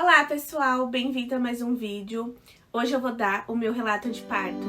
Olá pessoal, bem-vindo a mais um vídeo. Hoje eu vou dar o meu relato de parto.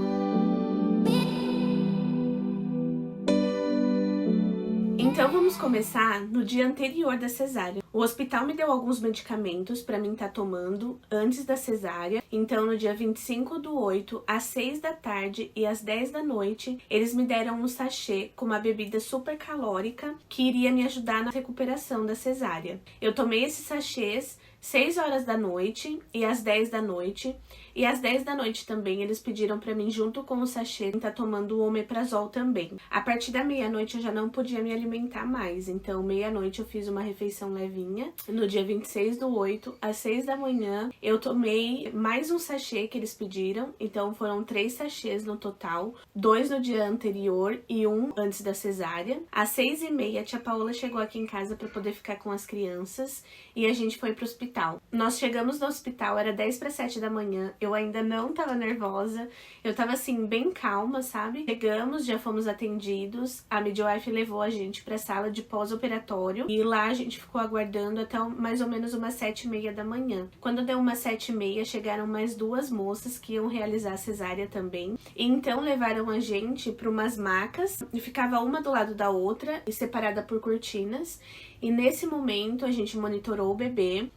Então vamos começar no dia anterior da cesárea. O hospital me deu alguns medicamentos para mim estar tomando antes da cesárea. Então no dia 25/8, às 6 da tarde e às 10 da noite, eles me deram um sachê com uma bebida super calórica que iria me ajudar na recuperação da cesárea. Eu tomei esses sachês 6 horas da noite e às 10 da noite. E às 10 da noite também eles pediram pra mim, junto com o sachê, estar tomando o omeprazol também. A partir da meia-noite eu já não podia me alimentar mais, então meia-noite eu fiz uma refeição levinha. No dia 26/8, às 6 da manhã, eu tomei mais um sachê que eles pediram, então foram 3 sachês no total, 2 no dia anterior e 1 antes da cesárea. Às 6h30, a tia Paola chegou aqui em casa pra poder ficar com as crianças e a gente foi pro hospital. Nós chegamos no hospital, era 10 para 7 da manhã, eu ainda não tava nervosa, eu tava assim, bem calma, sabe? Chegamos, já fomos atendidos, a midwife levou a gente pra sala de pós-operatório e lá a gente ficou aguardando até mais ou menos umas 7h30 da manhã. Quando deu umas 7h30, chegaram mais 2 moças que iam realizar a cesárea também, e então levaram a gente pra umas macas e ficava uma do lado da outra e separada por cortinas. E nesse momento a gente monitorou o bebê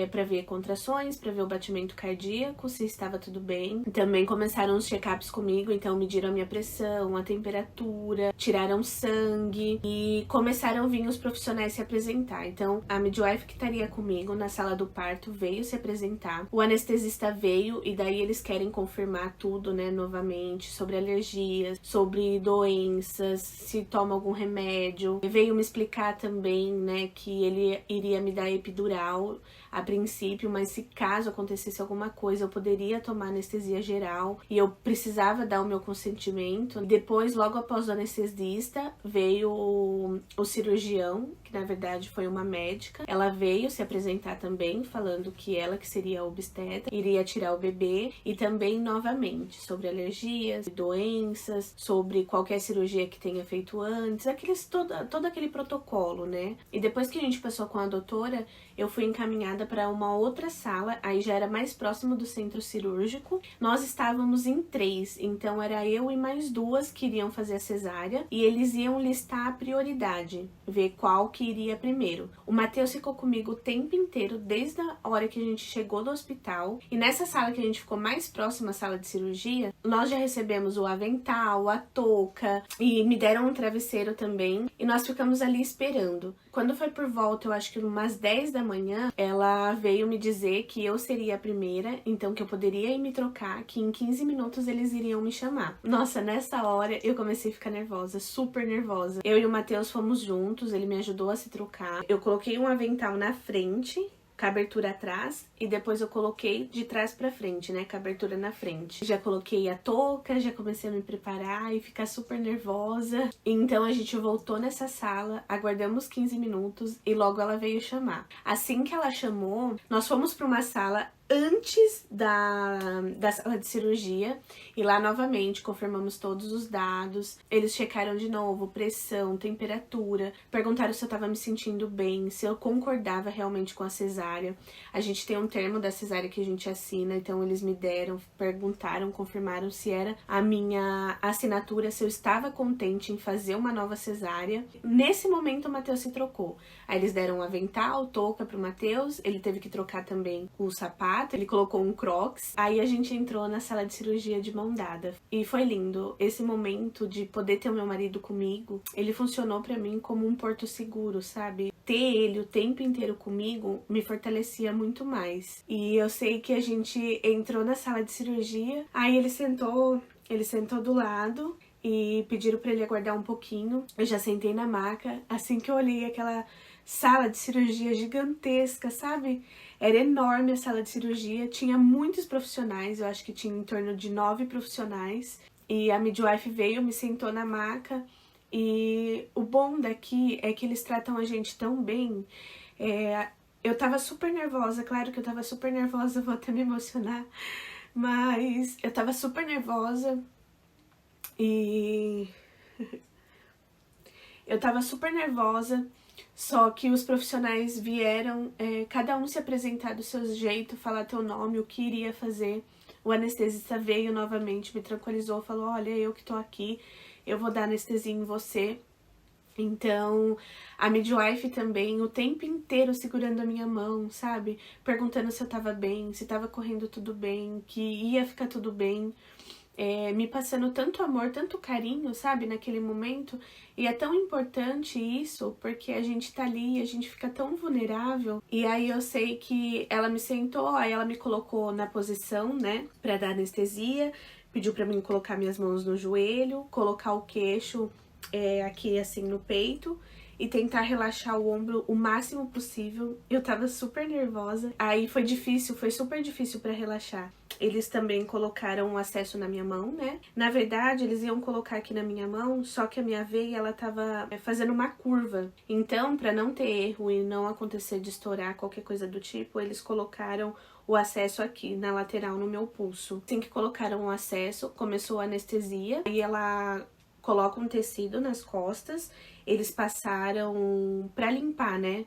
para ver contrações, para ver o batimento cardíaco, se estava tudo bem. Também começaram os check-ups comigo, então mediram a minha pressão, a temperatura, tiraram sangue e começaram a vir os profissionais se apresentar. Então a midwife que estaria comigo na sala do parto veio se apresentar, o anestesista veio e daí eles querem confirmar tudo, né, novamente, sobre alergias, sobre doenças, se toma algum remédio. Veio me explicar também, né, que ele iria me dar epidural a princípio, mas se caso acontecesse alguma coisa, eu poderia tomar anestesia geral e eu precisava dar o meu consentimento. Depois, logo após o anestesista, veio o cirurgião, que na verdade foi uma médica. Ela veio se apresentar também, falando que ela que seria a obstetra, iria tirar o bebê e também novamente sobre alergias, doenças, sobre qualquer cirurgia que tenha feito antes, todo aquele protocolo, né? E depois que a gente passou com a doutora, eu fui encaminhada para uma outra sala, aí já era mais próximo do centro cirúrgico. Nós estávamos em 3, então era eu e mais 2 que iriam fazer a cesárea e eles iam listar a prioridade, ver qual que iria primeiro. O Matheus ficou comigo o tempo inteiro, desde a hora que a gente chegou do hospital, e nessa sala que a gente ficou mais próximo à sala de cirurgia, nós já recebemos o avental, a touca e me deram um travesseiro também e nós ficamos ali esperando. Quando foi por volta, eu acho que umas 10 da manhã, ela veio me dizer que eu seria a primeira, então que eu poderia ir me trocar, que em 15 minutos eles iriam me chamar. Nossa, nessa hora eu comecei a ficar nervosa, super nervosa. Eu e o Matheus fomos juntos, ele me ajudou a se trocar. Eu coloquei um avental na frente, com a abertura atrás, e depois eu coloquei de trás pra frente, né, com a abertura na frente. Já coloquei a touca, já comecei a me preparar e ficar super nervosa. Então a gente voltou nessa sala, aguardamos 15 minutos e logo ela veio chamar. Assim que ela chamou, nós fomos pra uma sala antes da sala de cirurgia e lá novamente confirmamos todos os dados. Eles checaram de novo pressão, temperatura, perguntaram se eu tava me sentindo bem, se eu concordava realmente com a cesárea. A gente tem um termo da cesárea que a gente assina, então eles me deram, perguntaram, confirmaram se era a minha assinatura, se eu estava contente em fazer uma nova cesárea. Nesse momento o Matheus se trocou. Aí eles deram um avental, touca pro Matheus, ele teve que trocar também o sapato, ele colocou um Crocs. Aí a gente entrou na sala de cirurgia de mão dada. E foi lindo. Esse momento de poder ter o meu marido comigo, ele funcionou pra mim como um porto seguro, sabe? Ter ele o tempo inteiro comigo me fortalecia muito mais. E eu sei que a gente entrou na sala de cirurgia, aí ele sentou do lado e pediram pra ele aguardar um pouquinho. Eu já sentei na maca, assim que eu olhei aquela sala de cirurgia gigantesca, sabe? Era enorme a sala de cirurgia, tinha muitos profissionais, eu acho que tinha em torno de 9 profissionais. E a midwife veio, me sentou na maca. E o bom daqui é que eles tratam a gente tão bem. Eu tava super nervosa, claro que eu tava super nervosa, vou até me emocionar. Mas eu tava super nervosa e... eu tava super nervosa Só que os profissionais vieram, cada um se apresentar do seu jeito, falar teu nome, o que iria fazer. O anestesista veio novamente, me tranquilizou, falou, olha, eu que tô aqui, eu vou dar anestesia em você. Então, a midwife também, o tempo inteiro segurando a minha mão, sabe? Perguntando se eu tava bem, se tava correndo tudo bem, que ia ficar tudo bem. Me passando tanto amor, tanto carinho, sabe, naquele momento. E é tão importante isso, porque a gente tá ali, a gente fica tão vulnerável. E aí eu sei que ela me sentou, aí ela me colocou na posição, né, pra dar anestesia, pediu pra mim colocar minhas mãos no joelho, colocar o queixo aqui assim no peito e tentar relaxar o ombro o máximo possível. Eu tava super nervosa, aí foi difícil, foi super difícil pra relaxar. Eles também colocaram um acesso na minha mão, né? Na verdade, eles iam colocar aqui na minha mão, só que a minha veia, ela tava fazendo uma curva. Então, pra não ter erro e não acontecer de estourar qualquer coisa do tipo, eles colocaram o acesso aqui, na lateral, no meu pulso. Assim que colocaram o acesso, começou a anestesia, e ela coloca um tecido nas costas, eles passaram pra limpar, né?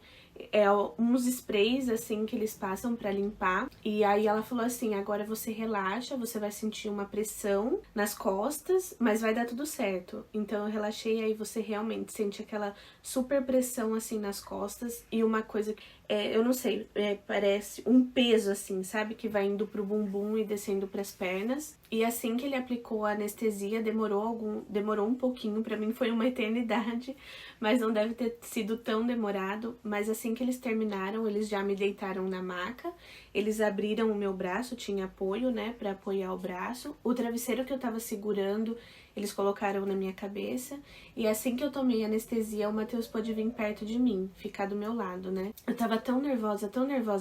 Uns sprays, assim, que eles passam pra limpar. E aí ela falou assim, agora você relaxa, você vai sentir uma pressão nas costas, mas vai dar tudo certo. Então eu relaxei, aí você realmente sente aquela super pressão, assim, nas costas. E uma coisa que, eu não sei, parece um peso, assim, sabe? Que vai indo pro bumbum e descendo pras pernas. E assim que ele aplicou a anestesia, demorou um pouquinho, pra mim foi uma eternidade, mas não deve ter sido tão demorado. Mas assim que eles terminaram, eles já me deitaram na maca, eles abriram o meu braço, tinha apoio, né, pra apoiar o braço. O travesseiro que eu tava segurando, eles colocaram na minha cabeça, e assim que eu tomei anestesia, o Matheus pôde vir perto de mim, ficar do meu lado, né? Eu tava tão nervosa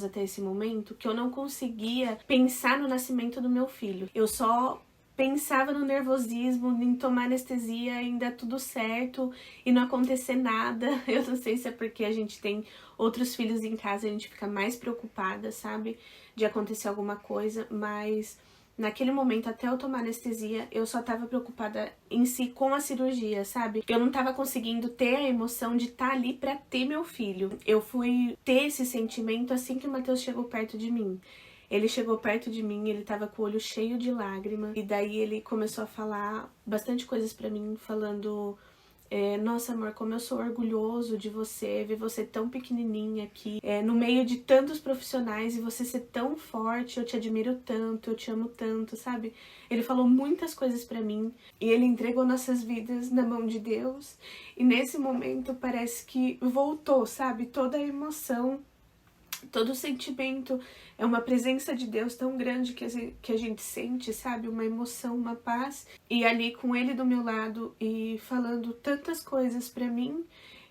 até esse momento, que eu não conseguia pensar no nascimento do meu filho. Eu só pensava no nervosismo, em tomar anestesia, em dar tudo certo e não acontecer nada. Eu não sei se é porque a gente tem outros filhos em casa, a gente fica mais preocupada, sabe? De acontecer alguma coisa, mas naquele momento, até eu tomar anestesia, eu só tava preocupada em si com a cirurgia, sabe? Eu não tava conseguindo ter a emoção de estar ali pra ter meu filho. Eu fui ter esse sentimento assim que o Matheus chegou perto de mim. Ele chegou perto de mim, ele tava com o olho cheio de lágrima, e daí ele começou a falar bastante coisas pra mim, falando... nossa, amor, como eu sou orgulhoso de você, ver você tão pequenininha aqui, no meio de tantos profissionais, e você ser tão forte, eu te admiro tanto, eu te amo tanto, sabe? Ele falou muitas coisas pra mim, e ele entregou nossas vidas na mão de Deus, e nesse momento parece que voltou, sabe? Toda a emoção, todo o sentimento, é uma presença de Deus tão grande que a gente sente, sabe? Uma emoção, uma paz. E ali com ele do meu lado e falando tantas coisas pra mim,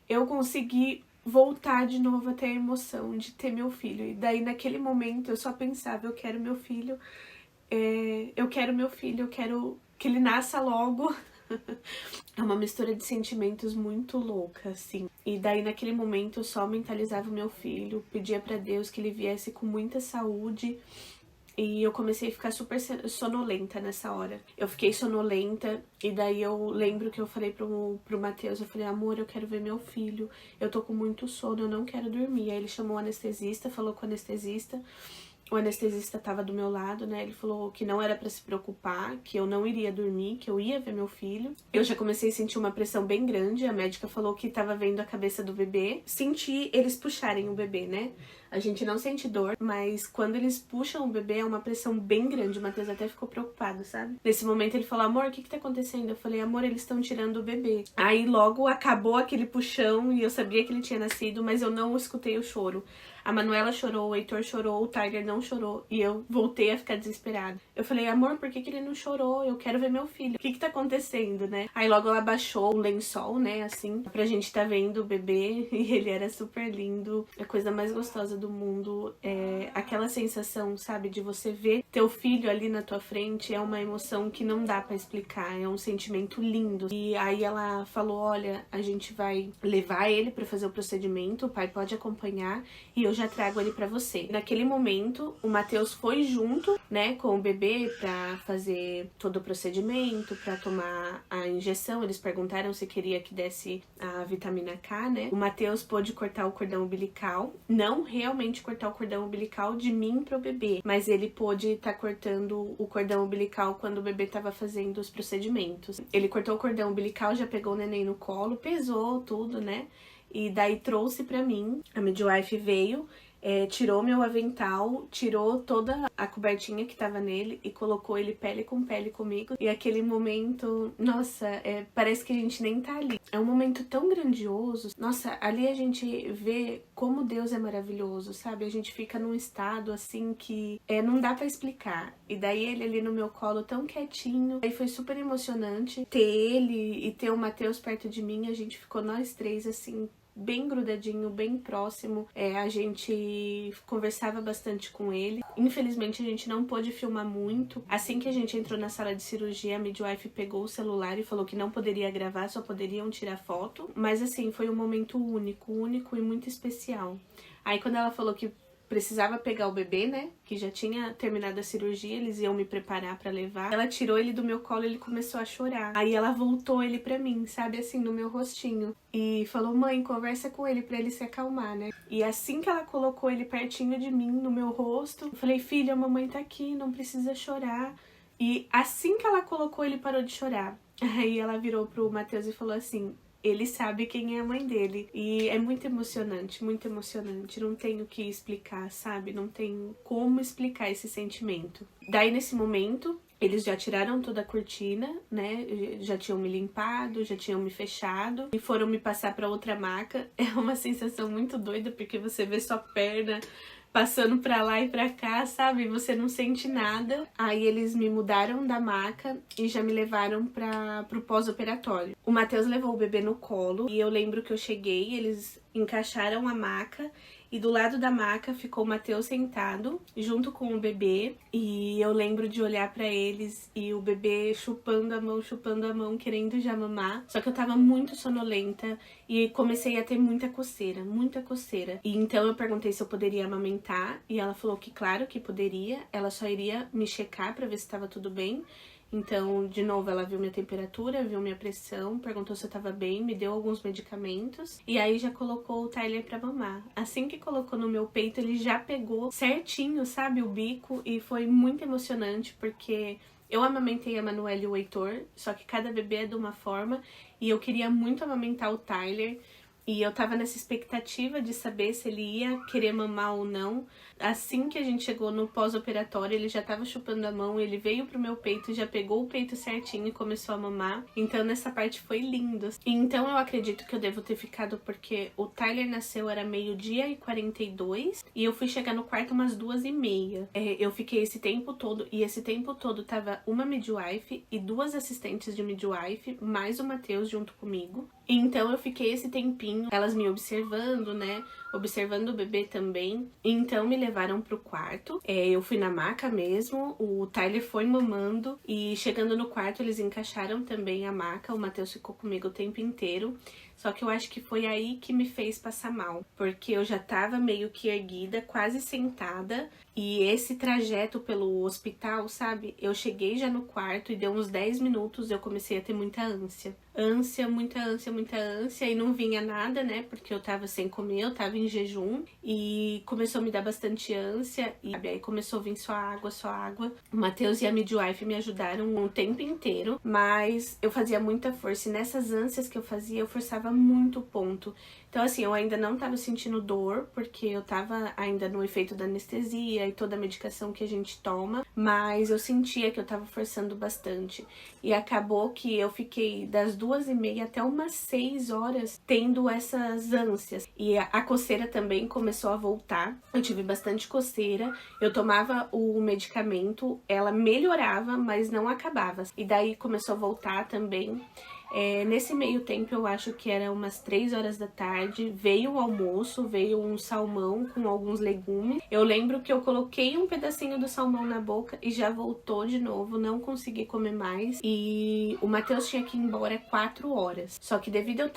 eu consegui voltar de novo até a emoção de ter meu filho. E daí naquele momento eu só pensava, eu quero meu filho, eu quero meu filho, eu quero que ele nasça logo. É uma mistura de sentimentos muito louca, assim. E daí, naquele momento, eu só mentalizava o meu filho, pedia pra Deus que ele viesse com muita saúde. E eu comecei a ficar super sonolenta nessa hora. Eu fiquei sonolenta, e daí eu lembro que eu falei pro Matheus, eu falei, amor, eu quero ver meu filho, eu tô com muito sono, eu não quero dormir. Aí ele chamou o anestesista, falou com o anestesista. O anestesista tava do meu lado, né? Ele falou que não era pra se preocupar, que eu não iria dormir, que eu ia ver meu filho. Eu já comecei a sentir uma pressão bem grande. A médica falou que tava vendo a cabeça do bebê. Senti eles puxarem o bebê, né? A gente não sente dor, mas quando eles puxam o bebê é uma pressão bem grande. O Matheus até ficou preocupado, sabe? Nesse momento ele falou, amor, o que tá acontecendo? Eu falei, amor, eles estão tirando o bebê. Aí logo acabou aquele puxão e eu sabia que ele tinha nascido, mas eu não escutei o choro. A Manuela chorou, o Heitor chorou, o Tiger não chorou. E eu voltei a ficar desesperada. Eu falei, amor, por que ele não chorou? Eu quero ver meu filho. O que tá acontecendo, né? Aí logo ela baixou o lençol, né, assim, pra gente tá vendo o bebê. E ele era super lindo. A coisa mais gostosa do mundo. Aquela sensação, sabe, de você ver teu filho ali na tua frente é uma emoção que não dá pra explicar, é um sentimento lindo. E aí ela falou, olha, a gente vai levar ele pra fazer o procedimento, o pai pode acompanhar e eu já trago ele pra você. Naquele momento, o Matheus foi junto, né, com o bebê pra fazer todo o procedimento, pra tomar a injeção. Eles perguntaram se queria que desse a vitamina K, né? O Matheus pôde cortar o cordão umbilical, não realmente cortar o cordão umbilical de mim pro bebê, mas ele pôde estar cortando o cordão umbilical quando o bebê tava fazendo os procedimentos. Ele cortou o cordão umbilical, já pegou o neném no colo, pesou tudo, né? E daí trouxe pra mim, a midwife veio, tirou meu avental, tirou toda a cobertinha que tava nele e colocou ele pele com pele comigo. E aquele momento, nossa, parece que a gente nem tá ali. É um momento tão grandioso. Nossa, ali a gente vê como Deus é maravilhoso, sabe? A gente fica num estado assim que não dá pra explicar. E daí ele ali no meu colo tão quietinho. Aí foi super emocionante ter ele e ter o Matheus perto de mim. A gente ficou nós três assim, bem grudadinho, bem próximo. A gente conversava bastante com ele. Infelizmente a gente não pôde filmar muito. Assim que a gente entrou na sala de cirurgia, a midwife pegou o celular e falou que não poderia gravar, só poderiam tirar foto. Mas assim, foi um momento único e muito especial. Aí quando ela falou que precisava pegar o bebê, né, que já tinha terminado a cirurgia, eles iam me preparar pra levar. Ela tirou ele do meu colo e ele começou a chorar. Aí ela voltou ele pra mim, sabe, assim, no meu rostinho. E falou, mãe, conversa com ele pra ele se acalmar, né. E assim que ela colocou ele pertinho de mim, no meu rosto, eu falei, filha, a mamãe tá aqui, não precisa chorar. E assim que ela colocou, ele parou de chorar. Aí ela virou pro Matheus e falou assim, ele sabe quem é a mãe dele. E é muito emocionante, não tenho o que explicar, sabe? Não tenho como explicar esse sentimento. Daí, nesse momento, eles já tiraram toda a cortina, né? Já tinham me limpado, já tinham me fechado e foram me passar pra outra maca. É uma sensação muito doida, porque você vê sua perna passando pra lá e pra cá, sabe? Você não sente nada. Aí eles me mudaram da maca e já me levaram pro pós-operatório. O Matheus levou o bebê no colo e eu lembro que eu cheguei, eles encaixaram a maca e do lado da maca ficou o Matheus sentado junto com o bebê. E eu lembro de olhar pra eles e o bebê chupando a mão, querendo já mamar. Só que eu tava muito sonolenta e comecei a ter muita coceira. E então eu perguntei se eu poderia amamentar e ela falou que claro que poderia. Ela só iria me checar pra ver se tava tudo bem. Então, de novo, ela viu minha temperatura, viu minha pressão, perguntou se eu tava bem, me deu alguns medicamentos e aí já colocou o Tyler pra mamar. Assim que colocou no meu peito, ele já pegou certinho, sabe, o bico, e foi muito emocionante porque eu amamentei a Manuela e o Heitor, só que cada bebê é de uma forma e eu queria muito amamentar o Tyler. E eu tava nessa expectativa de saber se ele ia querer mamar ou não. Assim que a gente chegou no pós-operatório, ele já tava chupando a mão, ele veio pro meu peito, já pegou o peito certinho e começou a mamar. Então nessa parte foi lindo. Então eu acredito que eu devo ter ficado porque o Tyler nasceu, era 12h42 e eu fui chegar no quarto umas 2h30. Eu fiquei esse tempo todo, e esse tempo todo tava uma midwife e 2 assistentes de midwife, mais o Matheus junto comigo. Então eu fiquei esse tempinho, elas me observando, né, observando o bebê também. Então me levaram pro quarto, eu fui na maca mesmo, o Tyler foi mamando e chegando no quarto eles encaixaram também a maca, o Matheus ficou comigo o tempo inteiro. Só que eu acho que foi aí que me fez passar mal, porque eu já tava meio que erguida, quase sentada, e esse trajeto pelo hospital, sabe? Eu cheguei já no quarto e deu uns 10 minutos eu comecei a ter muita ânsia. Muita ânsia, e não vinha nada, né? Porque eu tava sem comer, eu tava em jejum, e começou a me dar bastante ânsia, e aí começou a vir só água. O Matheus e a midwife me ajudaram o tempo inteiro, mas eu fazia muita força, e nessas ânsias que eu fazia, eu forçava muito o ponto. Então, assim, eu ainda não tava sentindo dor, porque eu tava ainda no efeito da anestesia e toda a medicação que a gente toma, mas eu sentia que eu tava forçando bastante. E acabou que eu fiquei das 2h30 até umas 6 horas tendo essas ânsias. E a coceira também começou a voltar. Eu tive bastante coceira, eu tomava o medicamento, ela melhorava, mas não acabava. E daí começou a voltar também. Nesse meio tempo, eu acho que era umas 3 horas da tarde, veio o almoço, veio um salmão com alguns legumes. Eu lembro que eu coloquei um pedacinho do salmão na boca e já voltou de novo, não consegui comer mais. E o Matheus tinha que ir embora 4 horas. Só que devido eu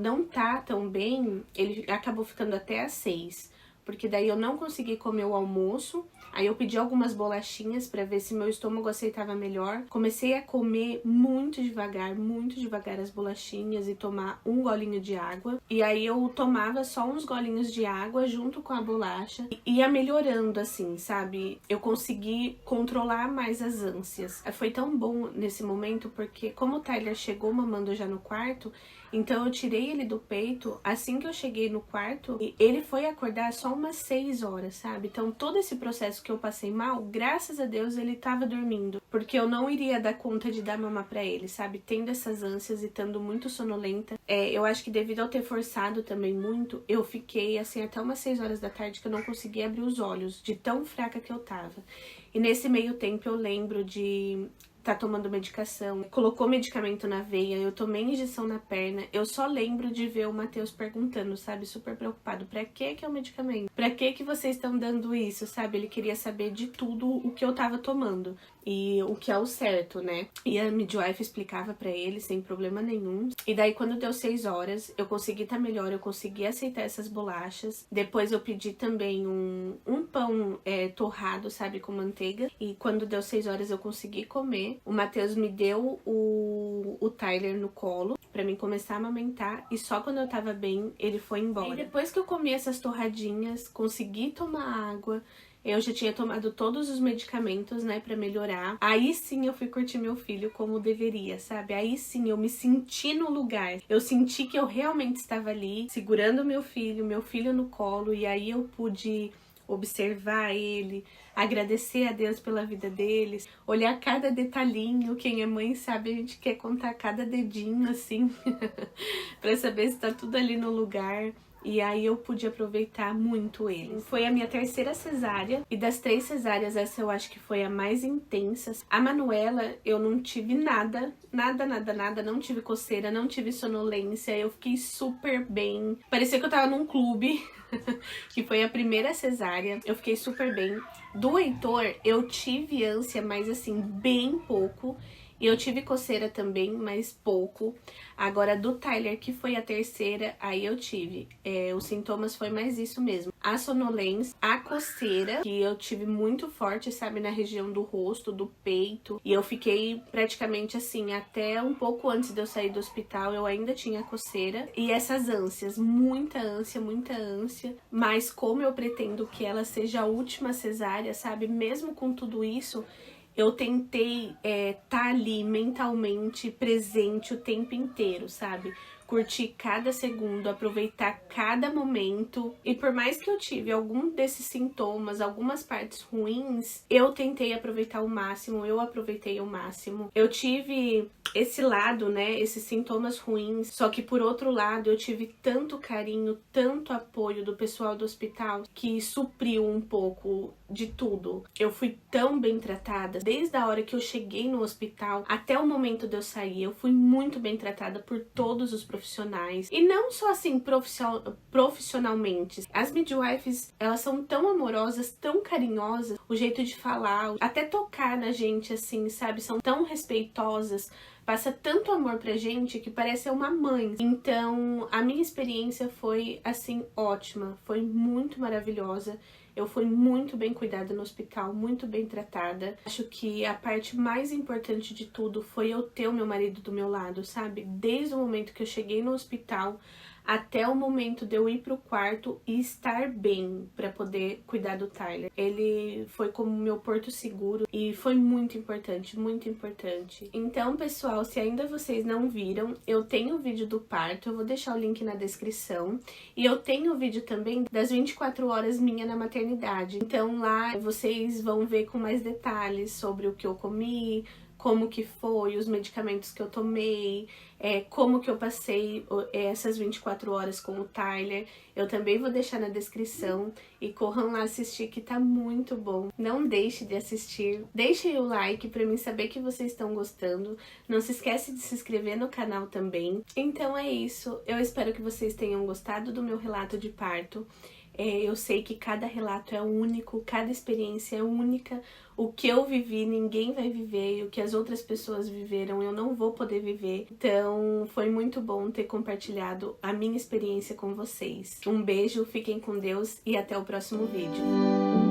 não tá tão bem, ele acabou ficando até às 6. Porque daí eu não consegui comer o almoço, aí eu pedi algumas bolachinhas pra ver se meu estômago aceitava melhor. Comecei a comer muito devagar as bolachinhas e tomar um golinho de água. E aí eu tomava só uns golinhos de água junto com a bolacha e ia melhorando assim, sabe? Eu consegui controlar mais as ânsias. Foi tão bom nesse momento porque como o Tyler chegou mamando já no quarto, então eu tirei ele do peito, assim que eu cheguei no quarto, ele foi acordar só umas 6 horas, sabe? Então todo esse processo que eu passei mal, graças a Deus ele tava dormindo, porque eu não iria dar conta de dar mamar pra ele, sabe? Tendo essas ânsias e estando muito sonolenta. Eu acho que devido ao ter forçado também muito, eu fiquei assim até umas 6 horas da tarde que eu não conseguia abrir os olhos, de tão fraca que eu tava. E nesse meio tempo eu lembro de tá tomando medicação, colocou medicamento na veia, eu tomei injeção na perna, eu só lembro de ver o Matheus perguntando, sabe, super preocupado, pra que é o medicamento? Pra que vocês estão dando isso, sabe? Ele queria saber de tudo o que eu tava tomando e o que é o certo, né? E a midwife explicava pra ele sem problema nenhum. E daí quando deu 6 horas, eu consegui estar melhor, eu consegui aceitar essas bolachas. Depois eu pedi também um pão torrado, sabe, com manteiga. E quando deu 6 horas eu consegui comer. O Matheus me deu o Tyler no colo pra mim começar a amamentar. E só quando eu tava bem, ele foi embora. E depois que eu comi essas torradinhas, consegui tomar água. Eu já tinha tomado todos os medicamentos, né, pra melhorar. Aí sim eu fui curtir meu filho como deveria, sabe? Aí sim eu me senti no lugar. Eu senti que eu realmente estava ali, segurando meu filho no colo. E aí eu pude observar ele, agradecer a Deus pela vida deles, olhar cada detalhinho. Quem é mãe sabe, a gente quer contar cada dedinho, assim, pra saber se tá tudo ali no lugar. E aí eu pude aproveitar muito eles. Foi a minha 3ª cesárea. E das 3 cesáreas, essa eu acho que foi a mais intensa. A Manuela, eu não tive nada. Não tive coceira, não tive sonolência. Eu fiquei super bem. Parecia que eu tava num clube. Que foi a primeira cesárea. Eu fiquei super bem. Do Heitor, eu tive ânsia, mas assim, bem pouco. E eu tive coceira também, mas pouco. Agora, do Tyler, que foi a 3ª, aí eu tive. Os sintomas foi mais isso mesmo. A sonolência, a coceira, que eu tive muito forte, sabe, na região do rosto, do peito. E eu fiquei praticamente assim, até um pouco antes de eu sair do hospital, eu ainda tinha coceira. E essas ânsias, muita ânsia. Mas como eu pretendo que ela seja a última cesárea, sabe, mesmo com tudo isso, eu tentei tá ali mentalmente presente o tempo inteiro, sabe? Curtir cada segundo, aproveitar cada momento. E por mais que eu tive algum desses sintomas, algumas partes ruins, eu tentei aproveitar o máximo, eu aproveitei o máximo. Eu tive esse lado, né, esses sintomas ruins, só que por outro lado eu tive tanto carinho, tanto apoio do pessoal do hospital que supriu um pouco de tudo. Eu fui tão bem tratada, desde a hora que eu cheguei no hospital até o momento de eu sair, eu fui muito bem tratada por todos os profissionais. E não só assim profissionalmente. As midwives, elas são tão amorosas, tão carinhosas, o jeito de falar, até tocar na gente assim, sabe? São tão respeitosas. Passa tanto amor pra gente que parece uma mãe. Então, a minha experiência foi, assim, ótima. Foi muito maravilhosa. Eu fui muito bem cuidada no hospital, muito bem tratada. Acho que a parte mais importante de tudo foi eu ter o meu marido do meu lado, sabe? Desde o momento que eu cheguei no hospital até o momento de eu ir pro quarto e estar bem pra poder cuidar do Tyler. Ele foi como meu porto seguro e foi muito importante, muito importante. Então, pessoal, se ainda vocês não viram, eu tenho o vídeo do parto, eu vou deixar o link na descrição. E eu tenho o vídeo também das 24 horas minha na maternidade. Então lá vocês vão ver com mais detalhes sobre o que eu comi, como que foi, os medicamentos que eu tomei, como que eu passei essas 24 horas com o Tyler. Eu também vou deixar na descrição e corram lá assistir que tá muito bom. Não deixe de assistir, deixem o like pra mim saber que vocês estão gostando. Não se esquece de se inscrever no canal também. Então é isso, eu espero que vocês tenham gostado do meu relato de parto. Eu sei que cada relato é único, cada experiência é única. O que eu vivi, ninguém vai viver, e o que as outras pessoas viveram, eu não vou poder viver. Então, foi muito bom ter compartilhado a minha experiência com vocês. Um beijo, fiquem com Deus e até o próximo vídeo.